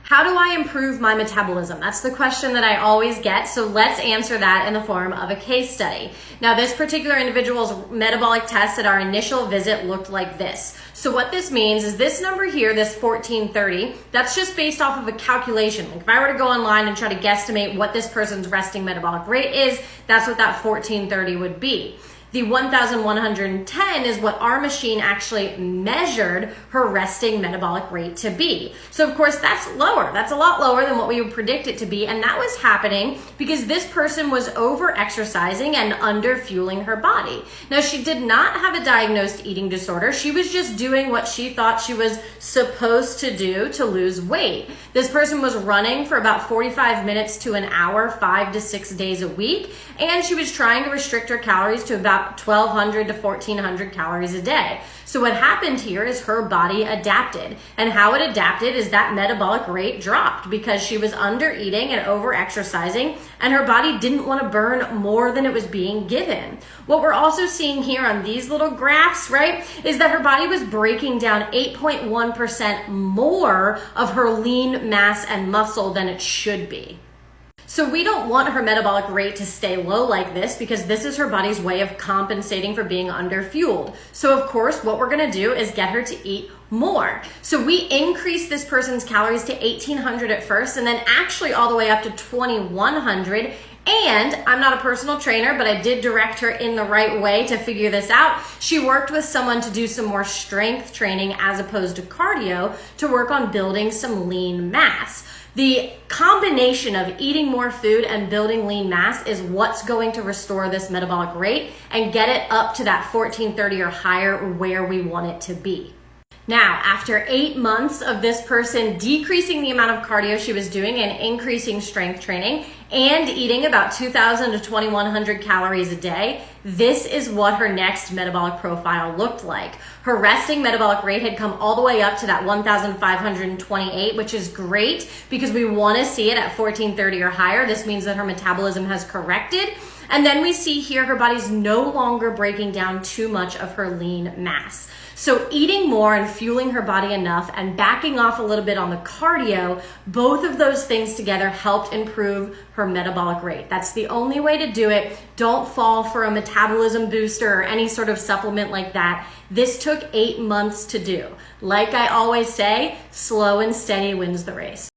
How do I improve my metabolism? That's the question that I always get. So let's answer that in the form of a case study. Now, this particular individual's metabolic test at our initial visit looked like this. So what this means is this number here, this 1430, that's just based off of a calculation. Like if I were to go online and try to guesstimate what this person's resting metabolic rate is, that's what that 1430 would be. The 1,110 is what our machine actually measured her resting metabolic rate to be. So of course that's lower. That's a lot lower than what we would predict it to be. And that was happening because this person was over exercising and under fueling her body. Now she did not have a diagnosed eating disorder. She was just doing what she thought she was supposed to do to lose weight. This person was running for about 45 minutes to an hour, 5 to 6 days a week. And she was trying to restrict her calories to about 1,200 to 1,400 calories a day. So what happened here is her body adapted. And how it adapted is that metabolic rate dropped because she was under eating and over exercising, and her body didn't want to burn more than it was being given. What we're also seeing here on these little graphs, right, is that her body was breaking down 8.1% more of her lean mass and muscle than it should be. So we don't want her metabolic rate to stay low like this because this is her body's way of compensating for being underfueled. So of course, what we're gonna do is get her to eat more. So we increase this person's calories to 1,800 at first and then actually all the way up to 2,100. And I'm not a personal trainer, but I did direct her in the right way to figure this out. She worked with someone to do some more strength training as opposed to cardio to work on building some lean mass. The combination of eating more food and building lean mass is what's going to restore this metabolic rate and get it up to that 1430 or higher where we want it to be. Now, after 8 months of this person decreasing the amount of cardio she was doing and increasing strength training and eating about 2,000 to 2,100 calories a day, this is what her next metabolic profile looked like. Her resting metabolic rate had come all the way up to that 1,528, which is great because we want to see it at 1430 or higher. This means that her metabolism has corrected. And then we see here her body's no longer breaking down too much of her lean mass. So eating more and fueling her body enough and backing off a little bit on the cardio, both of those things together helped improve her metabolic rate. That's the only way to do it. Don't fall for a metabolism booster or any sort of supplement like that. This took 8 months to do. Like I always say, slow and steady wins the race.